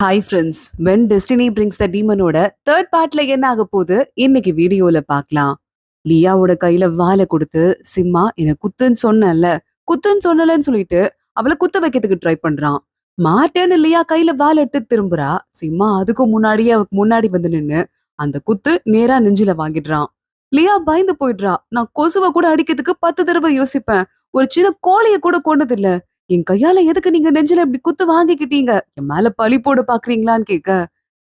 Hi friends, when destiny brings the டீமனோட third பார்ட்ல என்ன ஆக போகுது இன்னைக்கு வீடியோல பார்க்கலாம். லியாவோட கையில வாளை கொடுத்து சிம்மா என்ன குத்துன்னு சொன்னல, குத்துன்னு சொன்னலன்னு சொல்லிட்டு அவளை குத்த வைக்கிறதுக்கு ட்ரை பண்றான். மாட்டேன்னு லியா கையில வாள் எடுத்து திரும்புறா. சிம்மா அதுக்கு முன்னாடியே அவக்கு முன்னாடி வந்து நின்னு அந்த குத்து நேரா நெஞ்சில வாங்கிடுறான். லியா பயந்து போயிடுறா. நான் கொசுவை கூட அடிக்கிறதுக்கு 10 தடவை யோசிப்பேன், ஒரு சின்ன கோழிய கூட கொன்னதில்ல. என் கையால எதுக்கு நீங்க நெஞ்சில இப்படி குத்து வாங்கிக்கிட்டீங்க? என் மேல பழி போட பாக்குறீங்களான்னு கேட்க,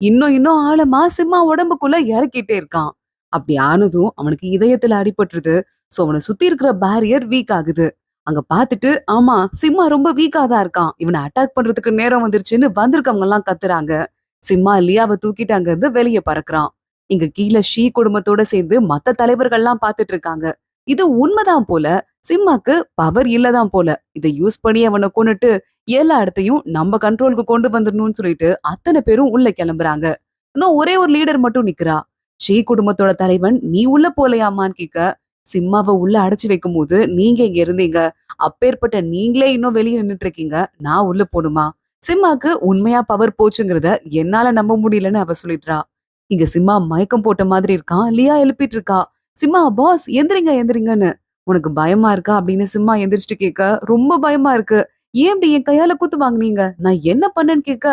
இன்னும் இன்னும் ஆழமா சிம்மா உடம்புக்குள்ள இறக்கிட்டே இருக்கான். அப்படி ஆனதும் அவனுக்கு இதயத்துல அடிபட்டுருது. சோ அவனை சுத்தி இருக்கிற பேரியர் வீக் ஆகுது. அங்க பாத்துட்டு, ஆமா சிம்மா ரொம்ப வீக்கா தான் இருக்கான், இவனை அட்டாக் பண்றதுக்கு நேரம் வந்துருச்சுன்னு வந்திருக்கவங்க எல்லாம் கத்துறாங்க. சிம்மா லியாவை தூக்கிட்டு அங்க இருந்து வெளியே பறக்குறான். இங்க கீழே ஷீ குடும்பத்தோட சேர்ந்து மத்த தலைவர்கள்லாம் பாத்துட்டு இருக்காங்க. இது உண்மைதான் போல. சிம்மாக்கு பவர் இல்லதான் போல. இதை யூஸ் பண்ணி அவனை கொன்னுட்டு எல்லா இடத்தையும் நம்ம கண்ட்ரோலுக்கு கொண்டு வந்துடணும்னு சொல்லிட்டு அத்தனை பேரும் உள்ள கிளம்புறாங்க. இன்னும் ஒரே ஒரு லீடர் மட்டும் நிக்கிறா. ஷீ குடும்பத்தோட தலைவன் நீ உள்ள போலையாமான்னு கேட்க, சிம்மாவை உள்ள அடைச்சு வைக்கும் போது நீங்க இங்க இருந்தீங்க, அப்பேற்பட்ட நீங்களே இன்னும் வெளியே நின்னுட்டு இருக்கீங்க, நான் உள்ள போணுமா? சிம்மாக்கு உண்மையா பவர் போச்சுங்கிறத என்னால நம்ப முடியலன்னு அவ சொல்லிடுறா. இங்க சிம்மா மயக்கம் போட்ட மாதிரி இருக்கான். லியா எழுப்பிட்டு இருக்கா. சிம்மா பாஸ் எந்திரிங்க எந்திரிங்கன்னு. உனக்கு பயமா இருக்கா அப்படின்னு சிம்மா எந்திரிச்சிட்டு கேட்க, ரொம்ப பயமா இருக்கு. ஏன் இப்படி என் கையால குத்து வாங்குனீங்க? நான் என்ன பண்ணேன்னு கேட்க,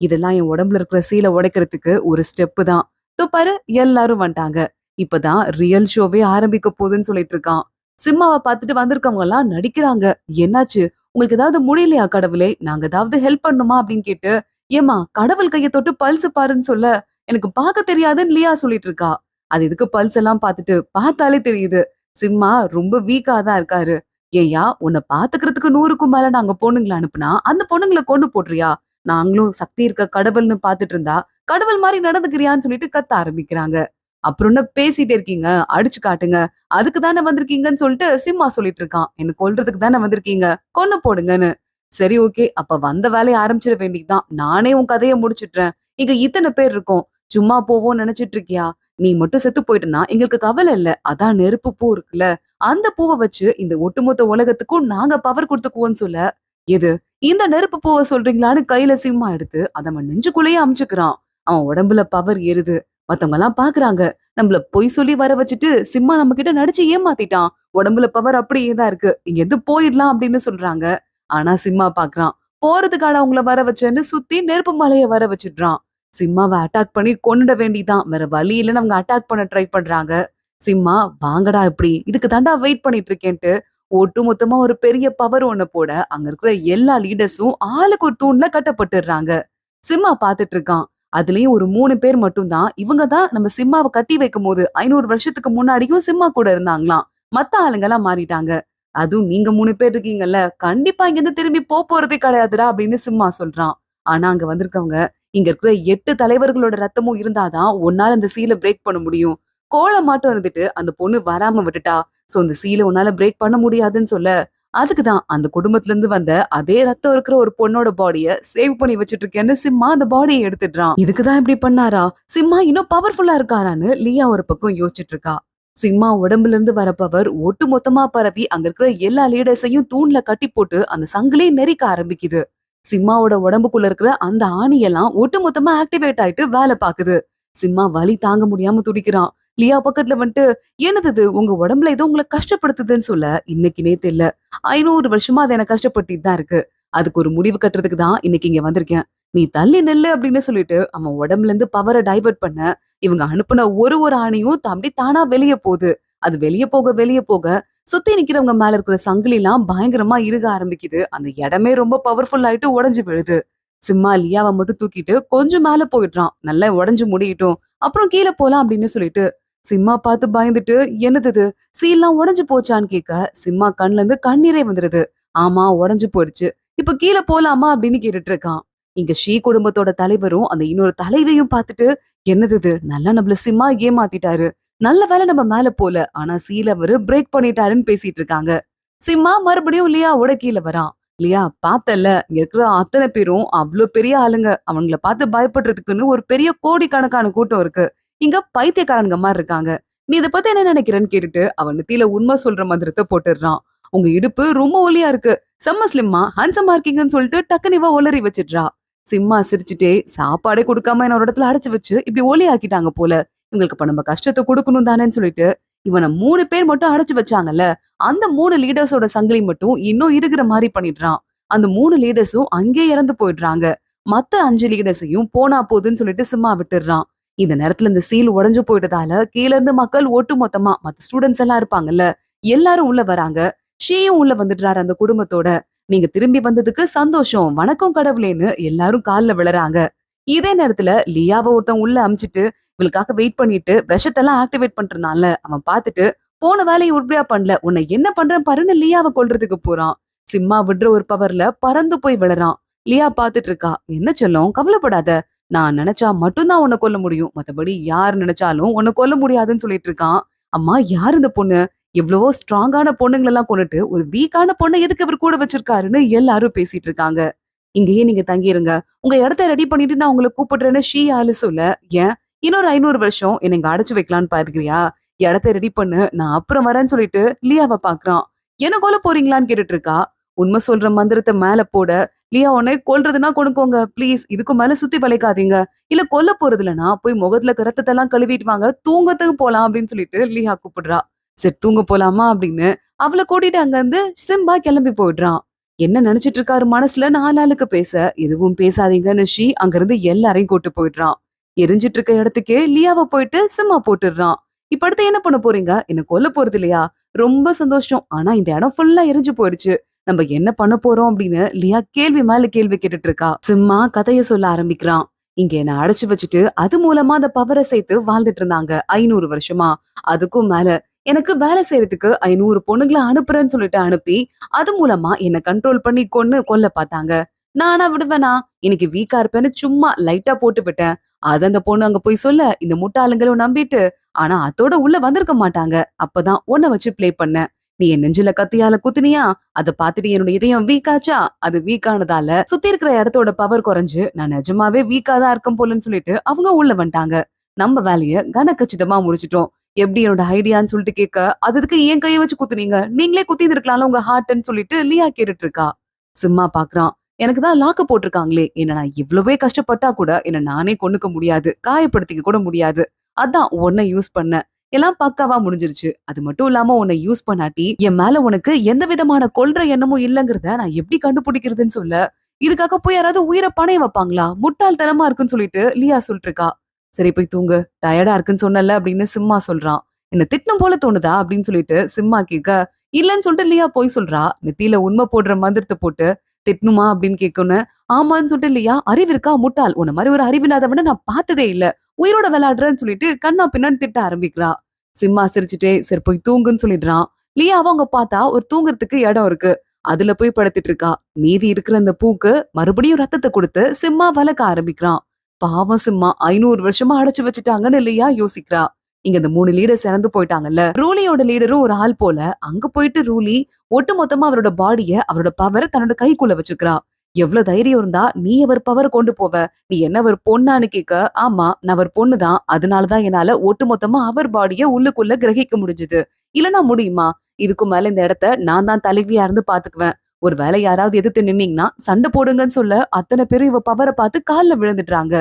இதெல்லாம் என் உடம்புல இருக்கிற சீலை உடைக்கிறதுக்கு ஒரு ஸ்டெப்பு தான். தோ பாரு எல்லாரும் வந்துட்டாங்க. இப்பதான் ரியல் ஷோவே ஆரம்பிக்க போகுதுன்னு சொல்லிட்டு இருக்கான். சிம்மாவை பார்த்துட்டு வந்திருக்கவங்க எல்லாம் நடிக்கிறாங்க. என்னாச்சு, உங்களுக்கு ஏதாவது முடியலையா கடவுளே, நாங்க ஏதாவது ஹெல்ப் பண்ணுமா அப்படின்னு கேட்டு, ஏமா கடவுள் கையை தொட்டு பல்ஸ் பாருன்னு சொல்ல, எனக்கு பார்க்க தெரியாதுன்னு லியா சொல்லிட்டு இருக்கா. அது எதுக்கு பல்ஸ் எல்லாம் பார்த்துட்டு, பார்த்தாலே தெரியுது சிம்மா ரொம்ப வீக்கா தான் இருக்காரு. ஏய்யா உன்னை பாத்துக்கிறதுக்கு 100க்கும் மேல நாங்க பொண்ணுங்களை அனுப்புனா அந்த பொண்ணுங்களை கொண்டு போடுறியா? நாங்களும் சக்தி இருக்க கடவுள்னு பாத்துட்டு இருந்தா கடவுள் மாதிரி நடந்துக்கிறியான்னு சொல்லிட்டு கத்த ஆரம்பிக்கிறாங்க. அப்புறம் என்ன பேசிட்டே இருக்கீங்க, அடிச்சு காட்டுங்க, அதுக்கு தானே வந்திருக்கீங்கன்னு சொல்லிட்டு சிம்மா சொல்லிட்டு இருக்கான். என்ன கொல்றதுக்கு தானே வந்திருக்கீங்க, கொன்னு போடுங்கன்னு. சரி ஓகே, அப்ப வந்த வேலையை ஆரம்பிச்சிட வேண்டியதுதான், நானே உன் கதையை முடிச்சிடுறேன். இங்க இத்தனை பேர் இருக்கோம், சும்மா போவோம் நினைச்சிட்டு இருக்கியா? நீ மட்டும் செத்து போயிட்டனா எங்களுக்கு கவலை இல்ல. அதான் நெருப்பு பூ இருக்குல்ல, அந்த பூவை வச்சு இந்த ஒட்டுமொத்த உலகத்துக்கும் நாங்க பவர் கொடுத்துக்குவோம்னு சொல்ல, எது இந்த நெருப்பு பூவை சொல்றீங்களான்னு கையில சிம்மா எடுத்து அதை அவன் நெஞ்சுக்குள்ளேயே அமுச்சுக்கிறான். அவன் உடம்புல பவர் ஏறுது. மத்தவங்க எல்லாம் பாக்குறாங்க. நம்மள பொய் சொல்லி வர வச்சுட்டு சிம்மா நம்ம கிட்ட நடிச்சு ஏமாத்திட்டான். உடம்புல பவர் அப்படியே தான் இருக்கு, இங்க எது போயிடலாம் அப்படின்னு சொல்றாங்க. ஆனா சிம்மா பாக்குறான், போறதுக்கான அவங்கள வர வச்சேன்னு சுத்தி நெருப்பு மலைய வர வச்சிடுறான். சிம்மாவை அட்டாக் பண்ணி கொன்னுட வேண்டிதான், வேற வழி இல்லைன்னு அவங்க அட்டாக் பண்ண ட்ரை பண்றாங்க. சிம்மா வாங்கடா இப்படி, இதுக்கு தாண்டா வெயிட் பண்ணிட்டு இருக்கேன்ட்டு ஒட்டு மொத்தமா ஒரு பெரிய பவர் ஒண்ணு போட அங்க இருக்கிற எல்லா லீடர்ஸும் ஆளுக்கு ஒரு தூண்ல கட்டப்பட்டுடுறாங்க. சிம்மா பாத்துட்டு இருக்கான். அதுலயும் ஒரு 3 பேர் மட்டும் தான், இவங்க தான் நம்ம சிம்மாவை கட்டி வைக்கும் போது 500 வருஷத்துக்கு முன்னாடியும் சிம்மா கூட இருந்தாங்களாம். மத்த ஆளுங்க எல்லாம் மாறிட்டாங்க. அதுவும் நீங்க 3 பேர் இருக்கீங்கல்ல, கண்டிப்பா இங்க இருந்து திரும்பி போறதே கிடையாதுடா அப்படின்னு சிம்மா சொல்றான். ஆனா அங்க வந்திருக்கவங்க, இங்க இருக்கிற 8 தலைவர்களோட ரத்தமும் இருந்தாதான் உன்னால அந்த சீலை பிரேக் பண்ண முடியும். கோழை மாட்டம் இருந்துட்டு அந்த பொண்ணு வராம விட்டுட்டா, சோ அந்த சீலை உன்னால பிரேக் பண்ண முடியாதுன்னு சொல்ல, அதுக்குதான் அந்த குடும்பத்துல இருந்து வந்த அதே ரத்தம் இருக்கிற ஒரு பொண்ணோட பாடிய சேவ் பண்ணி வச்சிட்டு இருக்கேன்னு சிம்மா அந்த பாடியை எடுத்துடுறான். இதுக்குதான் இப்படி பண்ணாரா? சிம்மா இன்னும் பவர்ஃபுல்லா இருக்காரான்னு லியா ஒரு பக்கம் யோசிச்சுட்டு இருக்கா. சிம்மா உடம்புல இருந்து வர பவர் ஒட்டு மொத்தமா பரவி அங்க இருக்கிற எல்லா லீடர்ஸையும் தூண்ல கட்டி போட்டு அந்த சங்கிலே நெரிக்க ஆரம்பிக்குது. சிம்மாவோட உடம்புக்குள்ள இருக்கிற அந்த ஆணியெல்லாம் ஒட்டு மொத்தமா ஆக்டிவேட் ஆயிட்டு வேலை பாக்குது. சிம்மா வலி தாங்க முடியாம துடிக்கிறான். லியா பக்கத்துல வந்துட்டு, என்னது இது, உங்க உடம்புல ஏதோ உங்களை கஷ்டப்படுத்துதுன்னு சொல்ல, இன்னைக்கு நேத்து இல்ல, 500 வருஷமா அது என்ன கஷ்டப்படுத்திட்டு தான் இருக்கு. அதுக்கு ஒரு முடிவு கட்டுறதுக்கு தான் இன்னைக்கு இங்க வந்திருக்கேன். நீ தள்ளி நெல்லு அப்படின்னு சொல்லிட்டு அவன் உடம்புல இருந்து பவரை டைவர்ட் பண்ண, இவங்க அனுப்புன ஒரு ஒரு ஆணையும் தம்பி தானா வெளியே போகுது. அது வெளியே போக சுத்தி நிக்கிறவங்க மேல இருக்கிற சங்கிலி எல்லாம் பயங்கரமா இறுக ஆரம்பிக்குது. அந்த இடமே ரொம்ப பவர்ஃபுல் ஆயிட்டு உடைஞ்சு விழுது. சிம்மா லியாவை மட்டும் தூக்கிட்டு கொஞ்சம் மேல போயிடுறான். நல்லா உடைஞ்சு முடியட்டும், அப்புறம் கீழே போலாம் அப்படின்னு சொல்லிட்டு. சிம்மா பார்த்து பயந்துட்டு, என்னது இது, சீல்லாம் உடைஞ்சு போச்சான்னு கேட்க, சிம்மா கண்ணுல இருந்து கண்ணீரே வந்துருது. ஆமா உடைஞ்சு போயிடுச்சு, இப்ப கீழே போலாமா அப்படின்னு கேட்டுட்டு இருக்கான். இங்க ஷீ குடும்பத்தோட தலைவரும் அந்த இன்னொரு தலைவியும் பார்த்துட்டு, என்னது இது, நல்லா நம்மள சிம்மா ஏமாத்திட்டாரு, நல்ல வேலை நம்ம மேல போல, ஆனா சீல அவரு பிரேக் பண்ணிட்டாருன்னு பேசிட்டு இருக்காங்க. சிம்மா மறுபடியும் லியாவோட கீழே வரான். லியா பார்த்தல, இங்க இருக்கிற அத்தனை பேரும் அவ்வளவு பெரிய ஆளுங்க, அவங்கள பார்த்து பயப்படுறதுக்குன்னு ஒரு பெரிய கோடிக்கணக்கான கூட்டம் இருக்கு. இங்க பைத்தியக்காரங்க மாதிரி இருக்காங்க. நீ இத பத்தி என்ன நினைக்கிறேன்னு கேட்டுட்டு அவன் நெத்தியில உண்மை சொல்ற மந்திரத்தை போட்டுடுறான். உங்க இடுப்பு ரொம்ப ஒல்லியா இருக்கு, செம்ம ஸ்லிம்மா ஹேண்ட்ஸமா இருக்கீங்கன்னு சொல்லிட்டு டக்குனு இவ உளறி வச்சிடுறா. சிம்மா சிரிச்சுட்டே, சாப்பாடே குடுக்காம என்ன ஒரு இடத்துல அடைச்சு வச்சு இப்படி ஒலி ஆக்கிட்டாங்க போல. இவங்களுக்கு இப்ப நம்ம கஷ்டத்த குடுக்கணும் தானேன்னு சொல்லிட்டு, இவன 3 பேர் மட்டும் அடைச்சு வச்சாங்கல்ல, அந்த 3 லீடர்ஸோட சங்கிலி மட்டும் இன்னும் இறுகுற மாரி பண்ணிடுறான். அந்த 3 லீடர்ஸும் அங்கேயே இறந்து போயிடுறாங்க. மத்த 5 லீடர்ஸையும் போனா போதுன்னு சொல்லிட்டு சும்மா விட்டுடுறான். இந்த நேரத்துல இந்த சீல் உடைஞ்சு போயிட்டதால கீழ இருந்து மக்கள் ஒட்டு மொத்தமா மத்த ஸ்டூடண்ட்ஸ் எல்லாம் இருப்பாங்கல்ல, எல்லாரும் உள்ள வராங்க. ஷீயும் உள்ள வந்துடுறாரு அந்த குடும்பத்தோட. நீங்க திரும்பி வந்ததுக்கு சந்தோஷம். வணக்கம் கடவுளேன்னு எல்லாரும் கால்ல விழறாங்க. இதே நேரத்துல லியாவ ஒருத்தன் உள்ள அமுச்சிட்டு, இவளுக்காக வெயிட் பண்ணிட்டு விஷத்தெல்லாம் ஆக்டிவேட் பண்ணிருந்தான்ல, அவன் பாத்துட்டு, போன வேலையை உருப்படியா பண்ணல. உன்னை என்ன பண்றேன் பாருன்னு லியாவ கொல்றதுக்கு போறான். சிம்மா விடுற ஒரு பவர்ல பறந்து போய் விழறான். லியா பாத்துட்டு இருக்கா. என்ன செல்லம் கவலைப்படாத. நான் நினைச்சா மட்டும்தான் உன்னை கொல்ல முடியும். மத்தபடி யார் நினைச்சாலும் உன்னை கொல்ல முடியாதுன்னு சொல்லிட்டு இருக்கான். அம்மா யார் இந்த பொண்ணு? எவ்வளவோ ஸ்ட்ராங்கான பொண்ணுங்களெல்லாம் கொன்னுட்டு ஒரு வீக்கான பொண்ணை எதுக்கு இவர் கூட வச்சிருக்காருன்னு எல்லாரும் பேசிட்டு இருக்காங்க. இங்கேயே நீங்க தங்கிருங்க. உங்க இடத்த ரெடி பண்ணிட்டு நான் உங்களை கூப்பிடுறேன்னு ஷீ ஆளு சொல்ல, ஏன் இன்னொரு 500 வருஷம் என்னை இங்க அடைச்சு வைக்கலான்னு பாக்குறியா? இடத்த ரெடி பண்ணு, நான் அப்புறம் வரேன்னு சொல்லிட்டு லியாவை பாக்குறான். என்ன கொல்ல போறீங்களான்னு கேட்டுட்டு இருக்கா. உண்மை சொல்ற மந்திரத்தை மேல போட, லியா உன்னை கொல்றதுன்னா கொண்டுக்கோங்க ப்ளீஸ், இதுக்கு மேல சுத்தி வளைக்காதீங்க. இல்ல கொல்ல போறது இல்லைன்னா போய் முகத்துல ரத்தத்தை எல்லாம் கழுவிட்டு வாங்க, தூங்கத்துக்கு போலாம் அப்படின்னு சொல்லிட்டு லியா கூப்பிடுறா. சரி தூங்க போலாமா அப்படின்னு அவளை கூட்டிட்டு அங்க இருந்து சிம்பா கிளம்பி போயிடுறான். என்ன நினைச்சிட்டு இருக்காரு மனசுல நாலாளுக்கு பேச, எதுவும் பேசாதீங்கன்னு ஷீ அங்க இருந்து எல்லாரையும் கூட்டு போயிடுறான். எரிஞ்சிட்டு இருக்க இடத்துக்கே லியாவை போயிட்டு சிம்மா போட்டுடுறான். இப்ப அடுத்து என்ன பண்ண போறீங்க? என்ன கொல்ல போறது இல்லையா? ரொம்ப சந்தோஷம். ஆனா இந்த இடம் ஃபுல்லா எரிஞ்சு போயிடுச்சு. நம்ம என்ன பண்ண போறோம் அப்படின்னு லியா கேள்வி மேல கேள்வி கேட்டுட்டு இருக்கா. சிம்மா கதைய சொல்ல ஆரம்பிக்கிறான். இங்க என்ன அடைச்சு வச்சுட்டு அது மூலமா அந்த பவரை சேர்த்து வாழ்ந்துட்டு இருந்தாங்க 500 வருஷமா. அதுக்கும் மேல எனக்கு வேலை செய்யறதுக்கு 500 பொண்ணுங்களை அனுப்புறேன்னு சொல்லிட்டு அனுப்பி அது மூலமா என்ன கண்ட்ரோல் பண்ணி கொல்ல பார்த்தாங்க. நானா விடுவேனா? இன்னைக்கு வீக்கா இருப்பேன்னு சும்மா லைட்டா போட்டு விட்டேன். அது அந்த பொண்ணு அங்க போய் சொல்ல இந்த முட்டாளுங்களும் நம்பிட்டு, ஆனா அதோட உள்ள வந்திருக்க மாட்டாங்க. அப்பதான் உன்னை வச்சு ப்ளே பண்ண. நீ என் நெஞ்சில கத்தியால குத்துனியா? அத பாத்துட்டு என்னோட இதயம் வீக் ஆச்சா? அது வீக் ஆனதால சுத்தி இருக்கிற இடத்தோட பவர் குறைஞ்சு நான் நிஜமாவே வீக்கா தான் இருக்கும் போலன்னு சொல்லிட்டு அவங்க உள்ள வந்துட்டாங்க. நம்ம வேலைய கனக்கச்சிதமா முடிச்சிட்டோம். எப்படி என்னோட ஐடியான்னு சொல்லிட்டு கேட்க, அதுக்கு ஏன் கைய வச்சு குத்துனீங்க? நீங்களே குத்தி இருக்கலாம்ல உங்க ஹார்ட்ன்னு சொல்லிட்டு லியா கேட்டுட்டு இருக்கா. சிம்மா பாக்குறான். எனக்கு தான் லாக்க போட்டிருக்காங்களே, என்ன நான் இவ்வளவே கஷ்டப்பட்டா கூட என்ன நானே கொன்னுக்க முடியாது, காயப்படுத்திக்க கூட முடியாது. அதான் உன்னை யூஸ் பண்ண. எல்லாம் பக்காவா முடிஞ்சிருச்சு. அது மட்டும் இல்லாம உன்னை யூஸ் பண்ணாட்டி என் மேல உனக்கு எந்த விதமான கொல்ற எண்ணமும் இல்லங்கிறத நான் எப்படி கண்டுபிடிக்கிறதுன்னு சொல்ல, இதுக்காக போய் யாராவது உயிரை பணைய வைப்பாங்களா? முட்டாள்தனமா இருக்குன்னு சொல்லிட்டு லியா சொல்லிட்டு இருக்கா. சரி போய் தூங்கு, டயர்டா இருக்குன்னு சொன்னல அப்படின்னு சிம்மா சொல்றான். என்ன திட்டம் போல தோணுதா அப்படின்னு சொல்லிட்டு சிம்மா கேட்க, இல்லன்னு சொல்லிட்டு லியா போய் சொல்றா. நெத்தியில உண்மை போடுற மந்திரத்தை போட்டு திட்டணுமா அப்படின்னு கேட்கணும். ஆமான்னு சொல்லிட்டு லியா, அறிவு இருக்கா முட்டாள், உன்ன மாதிரி ஒரு அறிவில்லாதவன நான் பார்த்ததே இல்ல, உயிரோட விளையாடுறேன்னு சொல்லிட்டு கண்ணா பின்னான்னு திட்ட ஆரம்பிக்கிறா. சிம்மா சிரிச்சுட்டே சரி போய் தூங்குன்னு சொல்லிடுறான். லியாவை அவங்க பார்த்தா ஒரு தூங்குறதுக்கு இடம் இருக்கு. அதுல போய் படுத்துட்டு இருக்கா. மீதி இருக்கிற அந்த பூக்கு மறுபடியும் ரத்தத்தை கொடுத்து சிம்மா வளர்க்க ஆரம்பிக்கிறான். பாவம் சிம்மா 500 வருஷமா அடைச்சு வச்சுட்டாங்கன்னு லியா யோசிக்கிறா. இங்க இந்த 3 லீடர்ஸ் இறந்து போயிட்டாங்கல்ல, ரூலியோட லீடரும் ஒரு ஆள் போல. அங்க போயிட்டு ரூலி ஒட்டு மொத்தமா அவரோட பாடிய அவரோட பவரை தன்னோட கைக்குள்ள வச்சுக்கிறா. எவ்வளவு தைரியம் இருந்தா நீ அவர் பவரை கொண்டு போவ? நீ என்ன அவர் பொண்ணான்னு கேட்க, ஆமா நான் அவர் பொண்ணுதான், அதனாலதான் என்னால ஒட்டு மொத்தமா அவர் பாடிய உள்ளுக்குள்ள கிரகிக்க முடிஞ்சது. இல்லனா முடியுமா? இதுக்கு மேல இந்த இடத்த நான் தான் தலைவியா இருந்து பாத்துக்குவேன். ஒரு வேளை யாராவது எதிர்த்து நின்னீங்கன்னா சண்டை போடுங்கன்னு சொல்ல அத்தனை பேரும் இவ பவரை பார்த்து கால்ல விழுந்துடுறாங்க.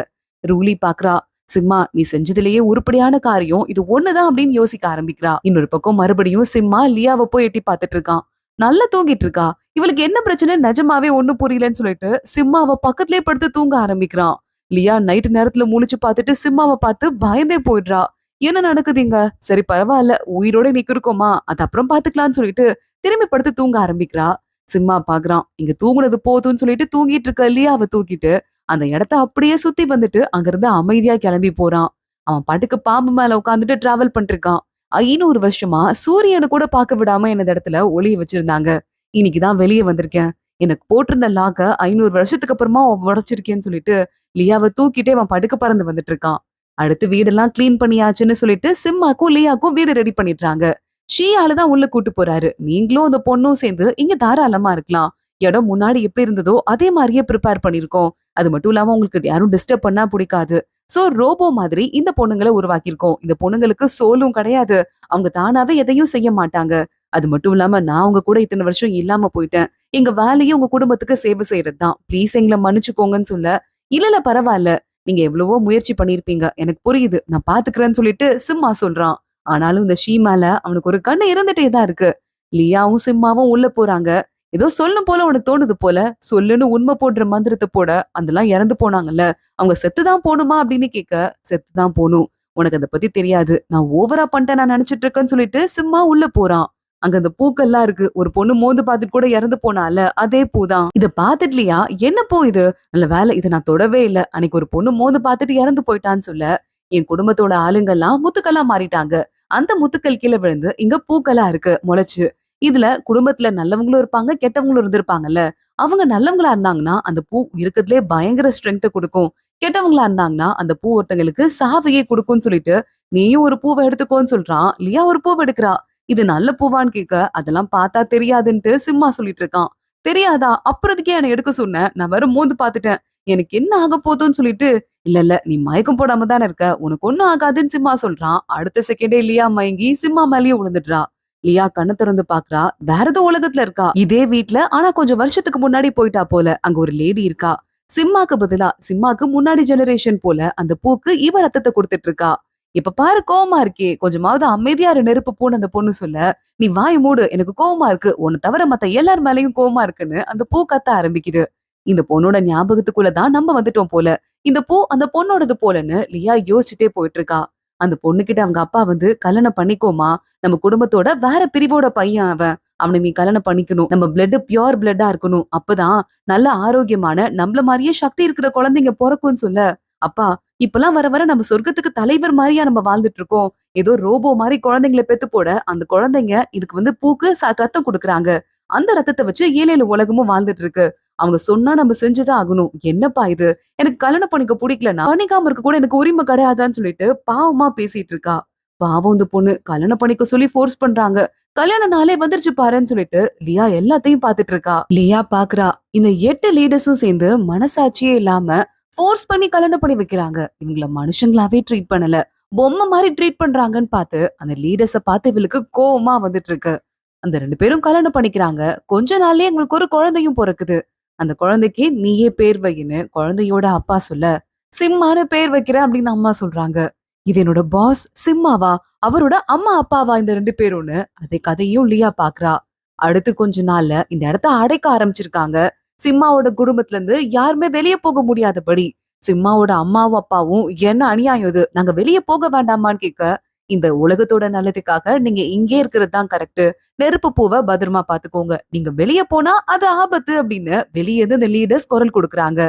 ரூலி பாக்குறா. சிம்மா நீ செஞ்சதுலயே உருப்படியான காரியம் இது ஒண்ணுதான் அப்படின்னு யோசிக்க ஆரம்பிக்கிறா. இன்னொரு பக்கம் மறுபடியும் சிம்மா லியாவை போய் எட்டி பார்த்துட்டு இருக்கான். நல்லா தூங்கிட்டு இருக்கா. இவளுக்கு என்ன பிரச்சனை நிஜமாவே ஒண்ணும் புரியலன்னு சொல்லிட்டு சிம்மாவை பக்கத்திலே படுத்து தூங்க ஆரம்பிக்கிறான். லியா நைட்டு நேரத்துல முழிச்சு பார்த்துட்டு சிம்மாவை பார்த்து பயந்தே போயிடுறா. என்ன நடக்குதுங்க? சரி பரவாயில்ல, உயிரோட இன்னைக்கு இருக்கோமா, அது அப்புறம் பாத்துக்கலாம்னு சொல்லிட்டு திரும்பி படுத்து தூங்க ஆரம்பிக்கிறா. சிம்மா பாக்குறான். இங்க தூங்குனது போதும்னு சொல்லிட்டு தூங்கிட்டு இருக்க லியாவை தூக்கிட்டு அந்த இடத்த அப்படியே சுத்தி வந்துட்டு அங்கிருந்து அமைதியா கிளம்பி போறான். அவன் பாட்டுக்கு பாம்பு மேல உட்காந்துட்டு டிராவல் பண்ணிருக்கான். 500 வருஷமா சூரியனை கூட பார்க்க விடாம என்ன இடத்துல ஒளிய வச்சிருந்தாங்க. இன்னைக்குதான் வெளியே வந்திருக்கேன். எனக்கு போட்டிருந்த லாக்க 500 வருஷத்துக்கு அப்புறமா உடைச்சிருக்கேன்னு சொல்லிட்டு லியாவை தூக்கிட்டே அவன் படுக்க பறந்து வந்துட்டு இருக்கான். அடுத்து வீடெல்லாம் கிளீன் பண்ணியாச்சுன்னு சொல்லிட்டு சிம்மாக்கும் லியாக்கும் வீடு ரெடி பண்ணிடுறாங்க. ஷீயால தான் உள்ள கூட்டு போறாரு. நீங்களும் அந்த பொண்ணும் சேர்ந்து இங்க தாராளமா இருக்கலாம். இடம் முன்னாடி எப்படி இருந்ததோ அதே மாதிரியே ப்ரிப்பேர் பண்ணிருக்கோம். அது மட்டும் இல்லாம உங்களுக்கு யாரும் டிஸ்டர்ப் பண்ணா பிடிக்காது. சோ ரோபோ மாதிரி இந்த பொண்ணுங்களை உருவாக்கியிருக்கோம். இந்த பொண்ணுங்களுக்கு சோலும் கிடையாது. அவங்க தானாவே எதையும் செய்ய மாட்டாங்க. அது மட்டும் இல்லாம நான் உங்க கூட இத்தனை வருஷம் இல்லாம போயிட்டேன். எங்க வேலையே உங்க குடும்பத்துக்கு சேவை செய்யறது தான். ப்ளீஸ் எங்களை மன்னிச்சுக்கோங்கன்னு சொல்ல, இல்ல பரவாயில்ல. நீங்க எவ்வளவோ முயற்சி பண்ணியிருப்பீங்க. எனக்கு புரியுது. நான் பாத்துக்கிறேன்னு சொல்லிட்டு சிம்மா சொல்றான். ஆனாலும் இந்த ஷீ மேல அவனுக்கு ஒரு கண்ணு இருந்துட்டே தான் இருக்கு. லியாவும் சிம்மாவும் உள்ள போறாங்க. ஏதோ சொல்லும் போல உனக்கு தோணுது போல. சொல்லுன்னு உண்மை போடுற மந்திரத்த போட அதெல்லாம் இறந்து போனாங்கல்ல. அவங்க செத்துதான் போணுமா அப்படின்னு கேட்க, செத்துதான் போணும். உனக்கு அத பத்தி தெரியாது. நான் ஓவரா பண்ணிட்டேன் நான் நினைச்சிட்டு இருக்கேன்னு சொல்லிட்டு சிம்மா உள்ள போறான். அங்க அந்த பூக்கள்லாம் இருக்கு. ஒரு பொண்ணு மோந்து பார்த்துட்டு கூட இறந்து போனால, அதே பூதான். இத பார்த்துட்டுலியா, என்ன பூ இது? நல்ல வேளை இத நான் தொடவே இல்ல. அன்னைக்கு ஒரு பொண்ணு மோந்து பார்த்துட்டு இறந்து போயிட்டான்னு சொல்ல, என் குடும்பத்தோட ஆளுங்கெல்லாம் முத்துக்களா மாறிட்டாங்க. அந்த முத்துக்கள் கீழ விழுந்து இங்க பூக்களா இருக்கு முளைச்சு. இதுல குடும்பத்துல நல்லவங்களும் இருப்பாங்க, கெட்டவங்களும் இருந்திருப்பாங்கல்ல. அவங்க நல்லவங்களா இருந்தாங்கன்னா, அந்த பூ இருக்கறதுலயே பயங்கர ஸ்ட்ரென்த்த குடுக்கும். கெட்டவங்களா இருந்தாங்கன்னா, அந்த பூ ஒருத்தங்களுக்கு சாவையே குடுக்கும்னு சொல்லிட்டு, நீயும் ஒரு பூவ எடுத்துக்கோன்னு சொல்றான். லியா ஒரு பூவ எடுக்குறா. இது நல்ல பூவான்னு கேட்க, அதெல்லாம் பார்த்தா தெரியாதுன்ட்டு சிம்மா சொல்லிட்டு இருக்கான். தெரியாதா? அப்புறம் எதுக்கே என்ன எடுக்க சொன்ன? நான் வேற மோந்து பார்த்துட்டேன். எனக்கு என்ன ஆக போதுன்னு சொல்லிட்டு, இல்ல நீ மயக்கம் போடாம தானே இருக்க. உனக்கு ஒண்ணும் ஆகாதுன்னு சிம்மா சொல்றான். அடுத்த செகண்டே லியா மயங்கி சிம்மா மேலயே விழுந்துடுறா. லியா கண்ண திறந்து பாக்குறா. வேற ஏதோ உலகத்துல இருக்கா. இதே வீட்ல ஆனா கொஞ்சம் வருஷத்துக்கு முன்னாடி போயிட்டா போல. அங்க ஒரு லேடி இருக்கா. சிம்மாக்கு பதிலா சிம்மாக்கு முன்னாடி ஜெனரேஷன் போல அந்த பூக்கு இவ ரத்தத்தை கொடுத்துட்டு இருக்கா. இப்ப பாரு கோவமா இருக்கே, கொஞ்சமாவது அமைதியா இரு நெருப்பு பூன்னு அந்த பொண்ணு சொல்ல, நீ வாய் மூடு எனக்கு கோவமா இருக்கு. உன்னை தவிர மத்த எல்லார் மேலயும் கோவமா இருக்குன்னு அந்த பூ கத்த ஆரம்பிக்குது. இந்த பொண்ணோட ஞாபகத்துக்குள்ள தான் நம்ம வந்துட்டோம் போல. இந்த பூ அந்த பொண்ணோடது போலன்னு லியா யோசிச்சுட்டே போயிட்டு இருக்கா. அந்த பொண்ணுகிட்ட அவங்க அப்பா வந்து கல்யாணம் பண்ணிக்கோமா, நம்ம குடும்பத்தோட வேற பிரிவோட பையன் அவன். அவனை நீ கல்யாணம் பண்ணிக்கணும். நம்ம பிளட் பியூர் பிளட்டா இருக்கணும். அப்பதான் நல்ல ஆரோக்கியமான நம்மள மாதிரியே சக்தி இருக்கிற குழந்தைங்க பொறக்கும்னு சொல்ல, அப்பா இப்பெல்லாம் வர வர நம்ம சொர்க்கத்துக்கு தலைவர் மாதிரியா நம்ம வாழ்ந்துட்டு இருக்கோம். ஏதோ ரோபோ மாதிரி குழந்தைங்களை பெத்து போட அந்த குழந்தைங்க இதுக்கு வந்து பூக்கு ரத்தம் கொடுக்குறாங்க. அந்த ரத்தத்தை வச்சு ஏழேழு உலகமும் வாழ்ந்துட்டு இருக்கு. அவங்க சொன்னா நம்ம செஞ்சுதான் ஆகணும். என்னப்பா இது? எனக்கு கல்யாணம் பண்ணிக்க பிடிக்கலன்னா பண்ணிக்காம இருக்க கூட எனக்கு உரிமை கிடையாதான்னு சொல்லிட்டு பாவமா பேசிட்டு இருக்கா. பாவம் இந்த பொண்ணு கல்யாணம் பண்ணிக்க சொல்லி ஃபோர்ஸ் பண்றாங்க. கல்யாண நாளே வந்துருச்சு பாருன்னு சொல்லிட்டு லியா எல்லாத்தையும் பாத்துட்டு இருக்கா. லியா பாக்குறா. இந்த 8 லீடர்ஸும் சேர்ந்து மனசாட்சியே இல்லாம ஃபோர்ஸ் பண்ணி கல்யாணம் பண்ணி வைக்கிறாங்க. இவங்கள மனுஷங்களாவே ட்ரீட் பண்ணல. பொம்மை மாதிரி ட்ரீட் பண்றாங்கன்னு பார்த்து அந்த லீடர்ஸ பார்த்து இவளுக்கு கோவமா வந்துட்டு இருக்கு. அந்த 2 பேரும் கல்யாணம் பண்ணிக்கிறாங்க. கொஞ்ச நாள்லயே எங்களுக்கு ஒரு குழந்தையும் பொறக்குது. அந்த குழந்தைக்கு நீயே பேர் வையின்னு குழந்தையோட அப்பா சொல்ல, சிம்மான்னு பேர் வைக்கிறேன் அப்படின்னு அம்மா சொல்றாங்க. இது என்னோட பாஸ் சிம்மாவா? அவரோட அம்மா அப்பாவா இந்த 2 பேரும்னு அதே கதையும் லியா பாக்குறா. அடுத்து கொஞ்ச நாள்ல இந்த இடத்த அடைக்க ஆரம்பிச்சிருக்காங்க. சிம்மாவோட குடும்பத்துல இருந்து யாருமே வெளியே போக முடியாதபடி. சிம்மாவோட அம்மாவும் அப்பாவும் என்ன அநியாயம் இது, நாங்க வெளியே போக வேண்டாமான்னு கேட்க, இந்த உலகத்தோட நல்லதுக்காக நீங்க இங்கே இருக்கிறது தான் கரெக்ட். நெருப்பு பூவை பத்திரமா பாத்துக்கோங்க. நீங்க வெளியே போனா அது ஆபத்து அப்படின்னு வெளியே இருந்து இந்த லீடர்ஸ் குரல் கொடுக்குறாங்க.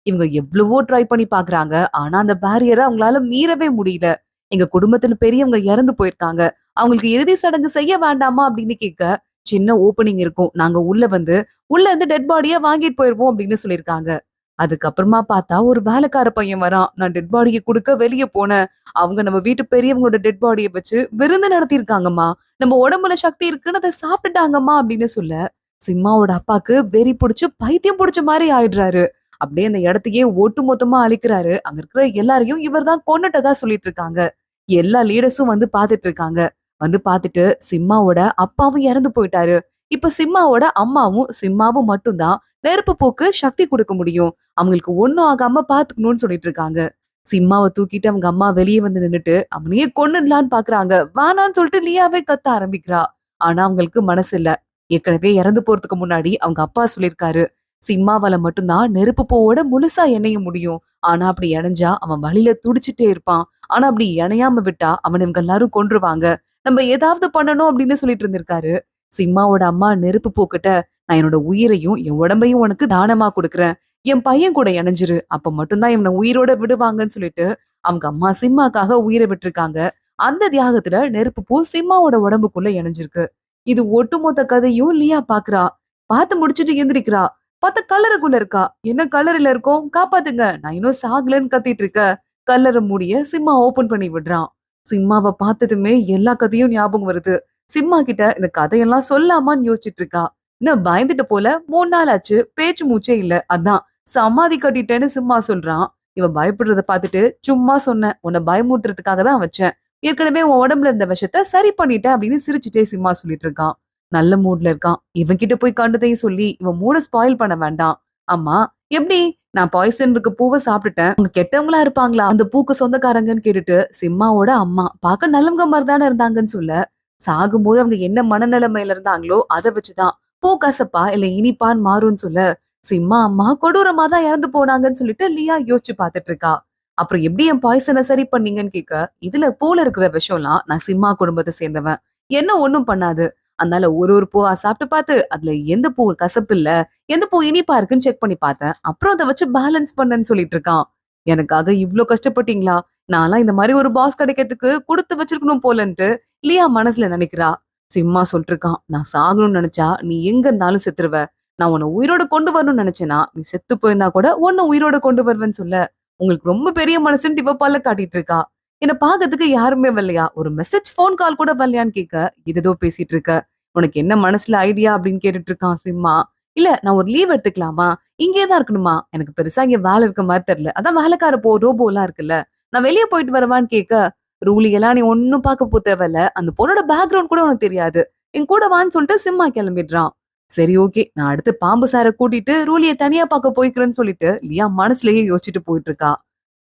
இவங்க எவ்வளவோ ட்ரை பண்ணி பாக்குறாங்க. ஆனா அந்த பேரியரை அவங்களால மீறவே முடியல. எங்க குடும்பத்துல பெரியவங்க இறந்து போயிருக்காங்க. அவங்களுக்கு இறுதி சடங்கு செய்ய வேண்டாமா அப்படின்னு கேட்க, சின்ன ஓப்பனிங் இருக்கும். நாங்க உள்ள வந்து உள்ள இருந்து டெட் பாடியா வாங்கிட்டு போயிருவோம் அப்படின்னு சொல்லியிருக்காங்க. அதுக்கப்புறமா பார்த்தா ஒரு வேலைக்கார பையன் வரான். நான் டெட் பாடியை குடுக்க வெளியே போனேன். அவங்க நம்ம வீட்டு பெரியவங்களோட டெட் பாடியை வச்சு விருந்து நடத்தியிருக்காங்கம்மா. நம்ம உடம்புல சக்தி இருக்குன்னு அதை சாப்பிட்டுட்டாங்கம்மா அப்படின்னு சொல்ல, சிம்மாவோட அப்பாக்கு வெறி புடிச்சு பைத்தியம் புடிச்ச மாதிரி ஆயிடுறாரு. அப்படியே அந்த இடத்தையே ஒட்டு மொத்தமா அழிக்கிறாரு. அங்க இருக்கிற எல்லாரையும் இவர்தான் கொன்னுட்டதா சொல்லிட்டு இருக்காங்க. எல்லா லீடர்ஸும் வந்து பாத்துட்டு இருக்காங்க. வந்து பாத்துட்டு சிம்மாவோட அப்பாவும் இறந்து போயிட்டாரு. இப்ப சிம்மாவோட அம்மாவும் சிம்மாவும் மட்டும்தான் நெருப்பு போக்கு சக்தி கொடுக்க முடியும். அவங்களுக்கு ஒண்ணும் ஆகாம பாத்துக்கணும்னு சொல்லிட்டு இருக்காங்க. சிம்மாவை தூக்கிட்டு அவங்க அம்மா வெளியே வந்து நின்னுட்டு அவனையே கொன்னுடலான்னு பாக்குறாங்க. வேணான்னு சொல்லிட்டு லியாவே கத்த ஆரம்பிக்கிறா. ஆனா அவங்களுக்கு மனசு இல்ல. ஏற்கனவே இறந்து போறதுக்கு முன்னாடி அவங்க அப்பா சொல்லிருக்காரு, சிம்மாவால மட்டும்தான் நெருப்பு பூவோட முழுசா எண்ணெய முடியும். ஆனா அப்படி இணைஞ்சா அவன் வழியில துடிச்சிட்டே இருப்பான். ஆனா அப்படி இணையாம விட்டா அவன் இவங்க எல்லாரும் கொன்றுவாங்க. நம்ம ஏதாவது பண்ணணும் அப்படின்னு சொல்லிட்டு இருந்திருக்காரு. சிம்மாவோட அம்மா நெருப்பு பூக்கிட்ட, நான் என்னோட உயிரையும் என் உடம்பையும் உனக்கு தானமா கொடுக்குறேன். என் பையன் கூட இணைஞ்சிரு. அப்ப மட்டும்தான் இவனை உயிரோட விடுவாங்கன்னு சொல்லிட்டு அவங்க அம்மா சிம்மாக்காக உயிரை விட்டுருக்காங்க. அந்த தியாகத்துல நெருப்பு பூ சிம்மாவோட உடம்புக்குள்ள இணைஞ்சிருக்கு. இது ஒட்டுமொத்த கதையும் லியா பாக்குறா. பார்த்து முடிச்சிட்டு எந்திரிக்கிறா. பார்த்தா கல்லறைக்குள்ள இருக்கா. என்ன கல்லறையில இருக்கோம், காப்பாத்துங்க, நான் இன்னும் சாகலன்னு கத்திட்டு இருக்க. கல்லறை மூடிய சிம்மா ஓபன் பண்ணி விடுறான். சிம்மாவை பார்த்ததுமே எல்லா கதையும் ஞாபகம் வருது. சிம்மா கிட்ட இந்த கதையெல்லாம் சொல்லாமான்னு யோசிச்சுட்டு இருக்கா. இன்னும் பயந்துட்டு போல 3 நாள் ஆச்சு. பேச்சு மூச்சே இல்ல. அதான் சமாதி கட்டிட்டேன்னு சிம்மா சொல்றான். இவன் பயப்படுறத பார்த்துட்டு சும்மா சொன்னேன். உன்னை பயமுறுத்துறதுக்காக தான் வச்சேன். ஏற்கனவே உன் உடம்புல இருந்த விஷத்தை சரி பண்ணிட்டேன் அப்படின்னு சிரிச்சுட்டே சிம்மா சொல்லிட்டு இருக்கான். நல்ல மூட்ல இருக்கான். இவன் கிட்ட போய் கண்டதையும் சொல்லி இவன் மூட ஸ்பாயில் பண்ண வேண்டாம். அம்மா, எப்படி? நான் பாய்சன் இருக்க பூவ சாப்பிட்டுட்டேன். அவங்க கெட்டவங்களா இருப்பாங்களா? அந்த பூக்கு சொந்தக்காரங்கன்னு கேட்டுட்டு, சிம்மாவோட அம்மா பார்க்க நல்லவங்க மாரி தானே இருந்தாங்கன்னு சொல்ல, சாகும்போது அவங்க என்ன மனநிலைமையில இருந்தாங்களோ, அத வச்சுதான் பூ கசப்பா இல்ல இனிப்பான்னு மாறும்னு சொல்ல, சிம்மா அம்மா கொடூரமா தான் இறந்து போனாங்கன்னு சொல்லிட்டு லியா யோசிச்சு பார்த்துட்டு இருக்கா. அப்புறம் எப்படி என் பாய்சன சரி பண்ணீங்கன்னு கேட்க, இதுல பூல இருக்கிற விஷம்லாம் நான் சிம்மா குடும்பத்த சேர்ந்தவன். என்ன ஒண்ணும் பண்ணாது. அதனால ஒரு ஒரு பூவா சாப்பிட்டு பார்த்து, அதுல எந்த பூ கசப்பு இல்ல, எந்த பூ இனிப்பா இருக்குன்னு செக் பண்ணி பார்த்தேன். அப்புறம் அத வச்சு பேலன்ஸ் பண்ணேன்னு சொல்லிட்டு இருக்கான். எனக்காக இவ்ளோ கஷ்டப்பட்டீங்களா? நான்லாம் இந்த மாரி ஒரு பாஸ் கிடைக்கிறதுக்கு குடுத்து வச்சிருக்கணும் போலன்ட்டு லியா மனசுல நினைக்கிறா. சிம்மா சொல்லிட்டு இருக்கான். நான் சாகணும்னு நினைச்சா நீ எங்க இருந்தாலும் செத்துருவ. நான் உன்ன உயிரோட கொண்டு வரணும்னு நினைச்சேனா, நீ செத்து போயிருந்தா கூட உன்ன உயிரோட கொண்டு வருவேன்னு சொல்ல, உங்களுக்கு ரொம்ப பெரிய மனசுன்ட்டு இவ பல்ல காட்டிட்டு இருக்கா. என்ன பாக்கறதுக்கு யாருமே வரலையா? ஒரு மெசேஜ் ஃபோன் கால் கூட வரலையான்னு கேட்க, ஏதேதோ பேசிட்டு இருக்க. உனக்கு என்ன மனசுல ஐடியா அப்படின்னு கேட்டுட்டு இருக்கான் சிம்மா. இல்ல நான் ஒரு லீவ் எடுத்துக்கலாமா? இங்கேயே தான் இருக்கணுமா? எனக்கு பெருசா இங்க வேலை இருக்க மாரி தெரியல. அதான் வேலைக்கார ரோபோலாம் இருக்குல்ல. நான் வெளிய போயிட்டு வரவான்னு கேட்க, ரூலி எல்லாம் நீ ஒண்ணும் பார்க்க தேவையில்ல. அந்த பொண்ணோட பேக்கிரவுண்ட் கூட உனக்கு தெரியாது. என் கூட வான்னு சொல்லிட்டு சிம்மா கிளம்பிடுறான். சரி ஓகே. நான் அடுத்து பாம்பு சார கூட்டிட்டு ரூலிய தனியா பார்க்க போய்க்கிறேன்னு சொல்லிட்டு லியா மனசுலயே யோசிச்சுட்டு போயிட்டு இருக்கா.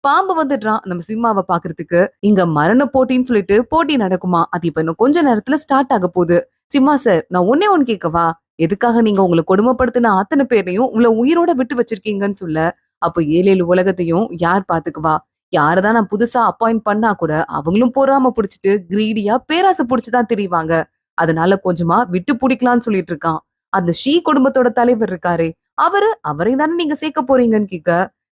பாம்பு வந்துடுறான் நம்ம சிம்மாவ பாக்குறதுக்கு. இங்க மரண போட்டின்னு சொல்லிட்டு போட்டி நடக்குமா. அது இப்ப இன்னும் கொஞ்ச நேரத்துல ஸ்டார்ட் ஆக போகுது. சிம்மா சார் நான் ஒண்ணே ஒண்ணு கேட்கவா? எதுக்காக நீங்க உங்கள கொடுமைப்படுத்தின அத்தன பேரையும் உங்கள உயிரோட விட்டு வச்சிருக்கீங்கன்னு சொல்ல, அப்ப 7 உலகத்தையும் யார் பாத்துக்குவா? யாரதான் நான் புதுசா அப்பாயிண்ட் பண்ணா கூட அவங்களும் பொறாம புடிச்சிட்டு கிரீடியா பேராசை புடிச்சு தான் திரிவாங்க. அதனால கொஞ்சமா விட்டு புடிக்கலாம்னு சொல்லிட்டு இருக்கான். அந்த ஷீ குடும்பத்தோட தலைவர் இருக்காரே, அவரை தானே நீங்க சேர்க்க போறீங்கன்னு கேட்க,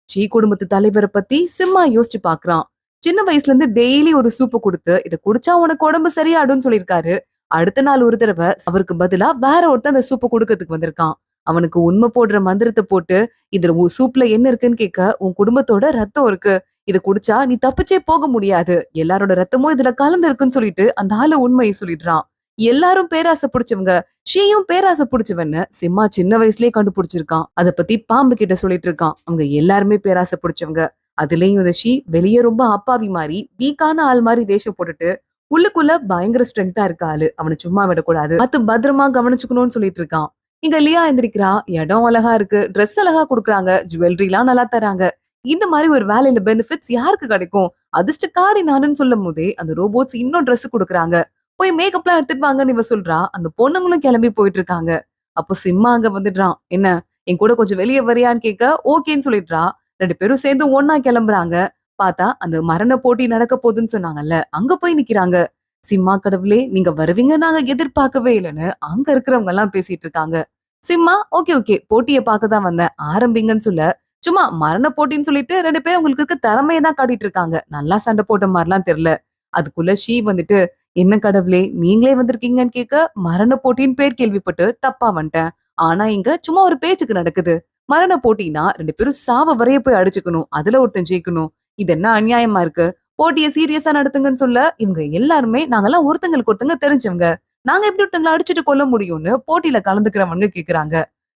ஷீ குடும்பத்து தலைவரை பத்தி சிம்மா யோசிச்சு பாக்குறான். சின்ன வயசுல இருந்து டெய்லி ஒரு சூப்பு குடுத்து இத குடிச்சா உனக்கு உடம்பு சரியாடும்னு சொல்லியிருக்காரு. அடுத்த நாள் ஒரு தடவை அவருக்கு பதிலா வேற ஒருத்தன் அந்த சூப்ப குடுக்கறதுக்கு வந்திருக்கான். அவனுக்கு உண்மை போடுற மந்திரத்த போட்டு, இதுல உன் சூப்ல என்ன இருக்குன்னு கேட்க, உன் குடும்பத்தோட ரத்தம் இருக்கு. இத குடிச்சா நீ தப்பிச்சே போக முடியாது. எல்லாரோட ரத்தமும் இதுல கலந்து இருக்குன்னு சொல்லிட்டு அந்த ஆளு உண்மையை சொல்லிடுறான். எல்லாரும் பேராசை புடிச்சவங்க. ஷீயும் பேராசை புடிச்சவன்னு சிம்மா சின்ன வயசுலயே கண்டுபிடிச்சிருக்கான். அத பத்தி பாம்பு கிட்ட சொல்லிட்டு இருக்கான். அவங்க எல்லாருமே பேராசை புடிச்சவங்க. அதுலயும் இந்த ஷீ வெளிய ரொம்ப அப்பாவி மாரி, வீக்கான ஆள் மாரி வேஷம் போட்டுட்டு உள்ளுக்குள்ள பயங்கர ஸ்ட்ரென்த்தா இருக்க ஆளு. அவன சும்மா விடக்கூடாது. பாத்து பத்திரமா கவனிச்சுக்கணும்னு சொல்லிட்டு இருக்கான். இங்க லியா எந்திரிக்கிறா. இடம் அழகா இருக்கு. ட்ரெஸ் அழகா குடுக்குறாங்க. ஜுவல்லரிலாம் நல்லா தராங்க. இந்த மாரி ஒரு வேலையில பெனிஃபிட்ஸ் யாருக்கு கிடைக்கும்? அதிர்ஷ்டக்காரி நானுன்னு சொல்லும்போதே, அந்த ரோபோட்ஸ் இன்னும் ட்ரெஸ் குடுக்குறாங்க. போய் மேக்கப்லாம் எடுத்துட்டு வாங்கன்னு இவ சொல்றா. அந்த பொண்ணுங்களும் கிளம்பி போயிட்டு இருக்காங்க. அப்போ சிம்மா அங்க வந்துடுறான். என்ன என் கூட கொஞ்சம் வெளிய வரியான்னு கேட்க, ஓகேன்னு சொல்லிடுறா. 2 பேரும் சேர்ந்து ஒண்ணா கிளம்புறாங்க. பார்த்தா அந்த மரண போட்டி நடக்க போகுதுன்னு சொன்னாங்கல்ல, அங்க போய் நிக்கிறாங்க. சிம்மா கடவுளே! நீங்க வருவீங்கன்னு நாங்க எதிர்பார்க்கவே இல்லன்னு அங்க இருக்கிறவங்க எல்லாம் பேசிட்டு இருக்காங்க. Simha okay, okay. போட்டிய பார்க்க தான் வந்தேன். ஆரம்பிங்கன்னு சொல்ல, சும்மா மரண போட்டின்னு சொல்லிட்டு 2 பேரும் உங்களுக்கு இருக்க திறமைய தான் காட்டிட்டு இருக்காங்க. நல்லா சண்டை போட்ட மாரிலாம் தெரியல. அதுக்குள்ள ஷீ வந்துட்டு, "என்ன கடவுளே! நீங்களே வந்திருக்கீங்கன்னு" கேட்க, மரண போட்டின்னு பேர் கேள்விப்பட்டு தப்பா வந்துட்டேன். ஆனா இங்க சும்மா ஒரு பேச்சுக்கு நடக்குது. மரண போட்டின்னா 2 பேரும் சாவ வரைய போய் அடிச்சுக்கணும். அதுல ஒருத்தன் ஜெயிக்கணும். இது என்ன அநியாயமா இருக்கு? போட்டிய சீரியஸா நடத்துங்கன்னு சொல்ல, இவங்க எல்லாருமே நாங்கலாம் ஒருத்தங்களுக்கு ஒருத்தங்க தெரிஞ்சவங்க. நாங்க எப்படி ஒருத்தங்கள அடிச்சுட்டு கொல்ல முடியும்னு போட்டியில கலந்துக்கிறவங்க கேக்குறாங்க.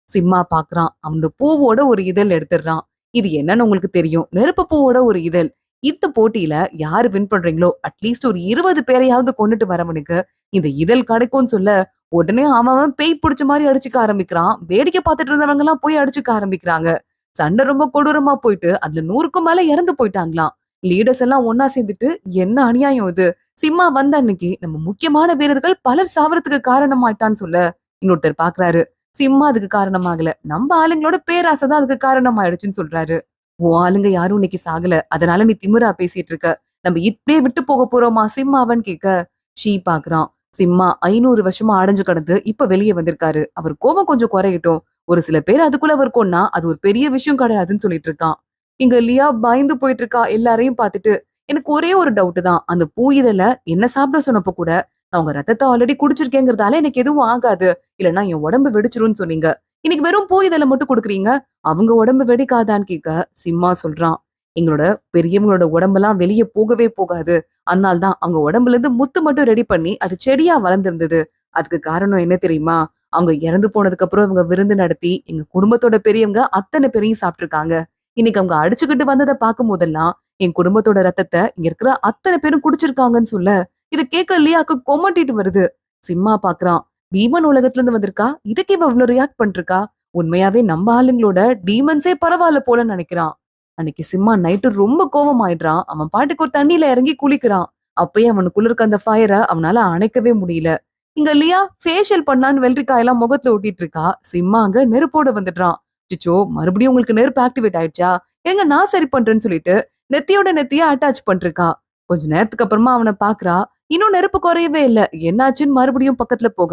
சிம்மா பாக்குறான். அவனோட பூவோட ஒரு இதழ் எடுத்துடுறான். இது என்னன்னு உங்களுக்கு தெரியும். நெருப்பு பூவோட ஒரு இதழ். இந்த போட்டியில யாரு வின் பண்றீங்களோ, அட்லீஸ்ட் ஒரு 20 பேரையாவது கொண்டுட்டு வரவனுக்கு இந்த இதழ் கிடைக்கும்னு சொல்ல, உடனே அவன் அவன் பேய் புடிச்ச மாரி அடிச்சுக்க ஆரம்பிக்கிறான். வேடிக்கை பார்த்துட்டு இருந்தவங்க எல்லாம் போய் அடிச்சுக்க ஆரம்பிக்கிறாங்க. சண்டை ரொம்ப கொடூரமா போயிட்டு அதுல 100க்கும் மேல இறந்து போயிட்டாங்களாம். லீடர்ஸ் எல்லாம் ஒன்னா சேர்ந்துட்டு என்ன அநியாயம் இது? சிம்மா வந்த அன்னைக்கு நம்ம முக்கியமான வீரர்கள் பலர் சாவறதுக்கு காரணமாயிட்டான்னு சொல்ல, இன்னொருத்தர் பாக்குறாரு. சிம்மா அதுக்கு காரணமாகல. நம்ம ஆளுங்களோட பேராசை தான் அதுக்கு காரணமாயிடுச்சுன்னு சொல்றாரு. உன் ஆளுங்க யாரும் இன்னைக்கு சாகல. அதனால நீ திமிரா பேசிட்டு இருக்க. நம்ம இப்படியே விட்டு போக போறோமா சிம்மாவன்னு கேட்க, ஷீ பாக்குறான். சிம்மா 500 வருஷமா அடைஞ்சு கடந்து இப்ப வெளியே வந்திருக்காரு. அவர் கோபம் கொஞ்சம் குறையட்டும். ஒரு சில பேர் அதுக்குள்ள அவர் கொன்னா அது ஒரு பெரிய விஷயம் கிடையாதுன்னு சொல்லிட்டு இருக்கான். இங்க லியா பயந்து போயிட்டு இருக்கா எல்லாரையும் பார்த்துட்டு. எனக்கு ஒரே ஒரு டவுட் தான். அந்த பூ இதழ என்ன சாப்பிட சொன்னப்ப கூட, நான் உங்க ரத்தத்த ஆல்ரெடி குடிச்சிருக்கேங்கிறதால எனக்கு எதுவும் ஆகாது. இல்லன்னா என் உடம்பு வெடிச்சிரும்னு சொன்னீங்க. இன்னைக்கு வெறும் பூ இதழ மட்டும் குடுக்குறீங்க. அவங்க உடம்பு வெடிக்காதான்னு கேட்க, சிம்மா சொல்றான். எங்களோட பெரியவங்களோட உடம்பெல்லாம் வெளிய போகவே போகாது. அதனால தான் அவங்க உடம்புல இருந்து முத்து மட்டும் ரெடி பண்ணி அது செடியா வளர்ந்திருந்தது. அதுக்கு காரணம் என்ன தெரியுமா? அவங்க இறந்து போனதுக்கு அப்புறம் இவங்க விருந்து நடத்தி எங்க குடும்பத்தோட பெரியவங்க அத்தனை பேரையும் சாப்பிட்டுருக்காங்க. இன்னைக்கு அவங்க அடிச்சுக்கிட்டு வந்தத பார்க்கும் போதெல்லாம் என் குடும்பத்தோட ரத்தத்த இங்க இருக்கிற அத்தனை பேரும் குடிச்சிருக்காங்கன்னு சொல்ல, இத கேட்க லியாக்கு கொமட்டிட்டு வருது. சிம்மா பாக்குறான். பீமன் உலகத்துல இருந்து வந்திருக்கா. இதுக்கு இவ இவ்ளோ ரியாக்ட் பண்ணிருக்கா. உண்மையாவே நம்ம ஆளுங்களோட டீமன்ஸே பரவாயில்ல போல நினைக்கிறான். அன்னைக்கு சிம்மா நைட்டு ரொம்ப கோவமாயிடுறான். அவன் பாட்டுக்கு ஒரு தண்ணியில இறங்கி குளிக்கிறான். அப்பயே அவனுக்குள்ள இருக்க அந்த ஃபயர அவனால அணைக்கவே முடியல. இங்க லியா ஃபேஷியல் பண்ணான்னு வெள்ளரிக்காயெல்லாம் முகத்துல ஒட்டிட்டு இருக்கா. சிம்மா அங்க நெருப்போட வந்துடுறான். அச்சச்சோ! மறுபடியும் உங்களுக்கு நெருப்பு ஆக்டிவேட் ஆயிடுச்சா? ஏங்க நான் சரி பண்றேன்னு சொல்லிட்டு நெத்தியோட நெத்திய அட்டாச் பண்ணிருக்கா. கொஞ்ச நேரத்துக்கு அப்புறமா அவன பாக்குறா. இன்னும் நெருப்பு குறையவே இல்ல. என்னாச்சுன்னு மறுபடியும் பக்கத்துல போக,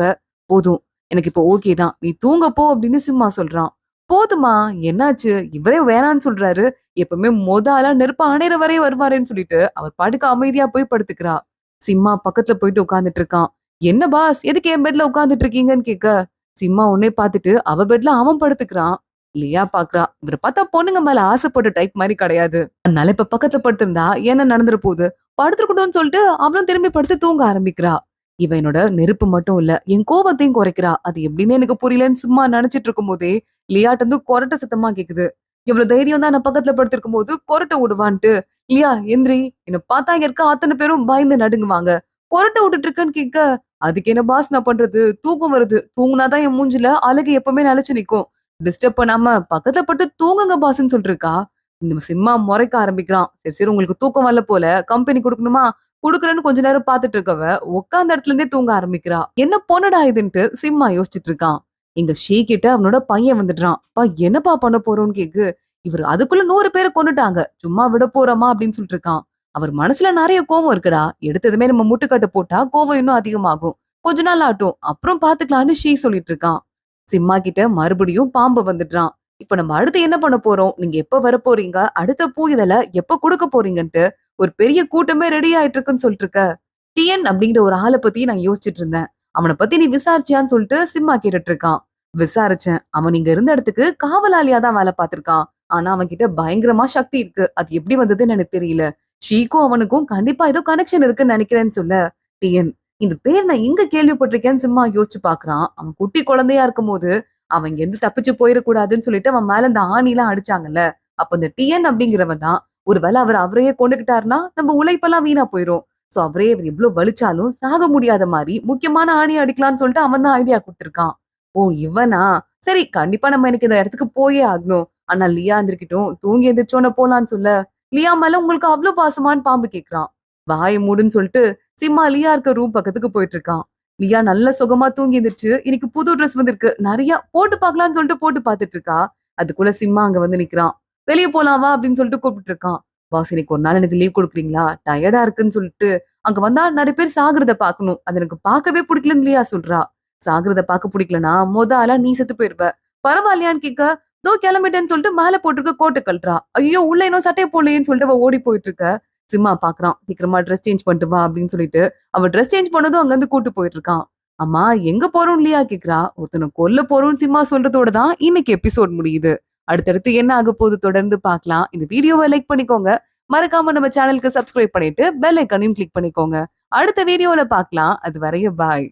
போதும். எனக்கு இப்போ ஓகே தான். நீ தூங்க போ அப்படின்னு சிம்மா சொல்றான். போதுமா? என்னாச்சு? இவரே வேணான்னு சொல்றாரு. எப்பவுமே ஆளா நெருப்பு அணையிற வரையும் வருவாரேன்னு சொல்லிட்டு அவர் பாட்டுக்கு அமைதியா போய் படுத்துக்கிறா. சிம்மா பக்கத்துல போயிட்டு உட்கார்ந்துட்டு இருக்கான். என்ன பாஸ்? எதுக்கு என் பெட்ல உட்கார்ந்துட்டு இருக்கீங்கன்னு கேட்க, சிம்மா உடனே பார்த்துட்டு அவ பெட்ல அவன் படுத்துக்கிறான். லியா பாக்குறா. இவர பார்த்தா பொண்ணுங்க மேல ஆசைப்பட்ட டைப் மாரி கிடையாது. அதனால இப்ப பக்கத்துல படுத்திருந்தா என்ன நடந்துற போகுது? படுத்துருக்கட்டும்னு சொல்லிட்டு அவளும் திரும்பி படுத்து தூங்க ஆரம்பிக்கிறா. இவ என்னோட நெருப்பு மட்டும் இல்ல, என் கோவத்தையும் குறைக்கிறா. அது எப்படின்னு எனக்கு புரியலன்னு சும்மா நினைச்சிட்டு இருக்கும்போதே, லியாட்ட இருந்து கொரட்ட சத்தமா கேக்குது. இவ்வளவு தைரியம் தான் நான் பக்கத்துல படுத்திருக்கும் போது கொரட்ட விடுவான்ட்டு. லியா எந்திரி. என்ன பார்த்தா இங்க இருக்க அத்தனை பேரும் பயந்து நடுங்குவாங்க. கொரட்ட விட்டுட்டு இருக்கேன்னு கேட்க, அதுக்கு என்ன பாஸ் நான் பண்றது? தூக்கம் வருது. தூங்குனாதான் என் மூஞ்சில அழகு எப்பவுமே நிலைச்சு நிக்கும். டிஸ்டர்ப் பண்ணாம பக்கத்துல படுத்து தூங்குங்க பாஸ்ன்னு சொல்லிட்டு இருக்கா. இந்த சிம்மா முறைக்க ஆரம்பிக்கிறான். சரி சரி உங்களுக்கு தூக்கம் வரல போல, கம்பெனி குடுக்கணுமா? குடுக்குறேன்னு கொஞ்ச நேரம் பார்த்துட்டு இருக்கவ, உட்கார்ந்த இடத்துல இருந்தே தூங்க ஆரம்பிக்கிறா. என்ன பொண்ணுடா இதுன்ட்டு சிம்மா யோசிச்சுட்டு இருக்கான். இங்க ஷீ கிட்ட அவனோட பையன் வந்துடுறான். "அப்பா என்னப்பா பண்ண போறோம்னு கேக்கு. இவரு அதுக்குள்ள 100 பேர கொன்னுட்டாங்க. சும்மா விட போறோமா அப்படின்னு சொல்லிட்டு இருக்கான். அவர் மனசுல நெறைய கோவம் இருக்குடா. எடுத்ததுமே நம்ம முட்டுக்கட்ட போட்டா கோவம் இன்னும் அதிகமாகும். கொஞ்ச நாள் ஆட்டும். அப்புறம் பாத்துக்கலாம்னு ஷீ சொல்லிட்டு இருக்கான். சிம்மா கிட்ட மறுபடியும் பாம்பு வந்துடுறான். இப்ப நம்ம அடுத்து என்ன பண்ண போறோம்? நீங்க எப்ப வரப்போறீங்க? அடுத்த பூ இதழ எப்ப குடுக்க போறீங்கன்ட்டு ஒரு பெரிய கூட்டமே ரெடி ஆயிட்டு இருக்குன்னு சொல்லிட்டு இருக்க. டிஎன் அப்படிங்கிற ஒரு ஆள பத்தி நான் யோசிச்சுட்டு இருந்தேன். அவன பத்தி நீ விசாரிச்சியான்னு சொல்லிட்டு சிம்மா கேட்டுட்டு இருக்கான். விசாரிச்சேன். அவன் இங்க இருந்த இடத்துக்கு காவலாளியா தான் வேலை பார்த்திருக்கான். ஆனா அவன் கிட்ட பயங்கரமா சக்தி இருக்கு. அது எப்படி வந்ததுன்னு எனக்கு தெரியல. ஷீக்கும் அவனுக்கும் கண்டிப்பா ஏதோ கனெக்ஷன் இருக்குன்னு நினைக்கிறேன்னு சொல்ல, டிஎன் இந்த பேர் நான் எங்க கேள்விப்பட்டிருக்கேன்னு சும்மா யோசிச்சு பார்க்கறான். அவன் குட்டி குழந்தையா இருக்கும்போது அவன் இங்க இருந்து தப்பிச்சு போயிடக்கூடாதுன்னு சொல்லிட்டு அவன் மேல இந்த ஆணிலாம் அடிச்சாங்கல்ல. அப்ப இந்த டிஎன் அப்படிங்கிறவன் தான் ஒருவேளை அவர் அவரையே கொண்டுகிட்டாருன்னா நம்ம உழைப்பெல்லாம் வீணா போயிரும். சோ அவரே அவர் எவ்வளவு வலிச்சாலும் சாக முடியாத மாதிரி முக்கியமான ஆணி அடிக்கலாம்னு சொல்லிட்டு அவன் தான் ஐடியா குடுத்திருக்கான். ஓ இவனா? சரி கண்டிப்பா நம்ம எனக்கு இந்த இடத்துக்கு போயே ஆகணும். ஆனா லியா எந்திரிக்கட்டும். தூங்கி எந்திரிச்சோன போலான்னு சொல்ல, லியா மேல உங்களுக்கு அவ்வளவு பாசமான்னு பாம்பு கேக்குறான். வாய மூடுன்னு சொல்லிட்டு சிம்மா லியா இருக்க ரூம் பக்கத்துக்கு போயிட்டு இருக்கான். லியா நல்ல சுகமா தூங்கி எந்திரிச்சு இன்னைக்கு புது ட்ரெஸ் வந்திருக்கு. நெறைய போட்டு பார்க்கலாம்னு சொல்லிட்டு போட்டு பார்த்துட்டு இருக்கா. அதுக்குள்ள சிம்மா அங்க வந்து நிக்கிறான். வெளிய போலாம் வா அப்படின்னு சொல்லிட்டு கூப்பிட்டு இருக்கான். பாஸ் இன்னைக்கு ஒரு நாள் எனக்கு லீவ் குடுக்குறீங்களா? டயர்டா இருக்குன்னு சொல்லிட்டு அங்க வந்தா நெறைய பேர் சாகுறத பார்க்கணும். அது எனக்கு பார்க்கவே பிடிக்கலன்னு லியா சொல்றா. சாகுறத பார்க்க பிடிக்கலனா ஆளா நீ செத்து போயிருவ. பரவாயில்லையான்னு கேட்க, "தோ கிளம்பிட்டேன்னு" சொல்லிட்டு மேல போட்டிருக்க கோட்ட கழட்டுறா. ஐயோ! உள்ள இன்னும் சட்டைய போடலையேன்னு சொல்லிட்டு அவ ஓடி போயிட்டு இருக்க. சிம்மா பார்க்கறான். சீக்கிரமா ட்ரெஸ் சேஞ்ச் பண்ணிட்டு வா அப்படின்னு சொல்லிட்டு, அவ ட்ரெஸ் சேஞ்ச் பண்ணதும் அங்க இருந்து கூட்டு போயிட்டு இருக்கான். அம்மா எங்க போறோம்னு லியா கேக்குறா. ஒருத்தன கொல்ல போறோம்னு சிம்மா சொல்றதோட தான் இன்னைக்கு எபிசோட் முடியுது. அடுத்தடுத்து என்ன ஆக போகுது தொடர்ந்து பார்க்கலாம். இந்த வீடியோவ லைக் பண்ணிக்கோங்க. மறக்காம நம்ம சேனலுக்கு சப்ஸ்கிரைப் பண்ணிட்டு பெல் ஐகானையும் கிளிக் பண்ணிக்கோங்க. அடுத்த வீடியோல பார்க்கலாம். அது வரையும் பாய்.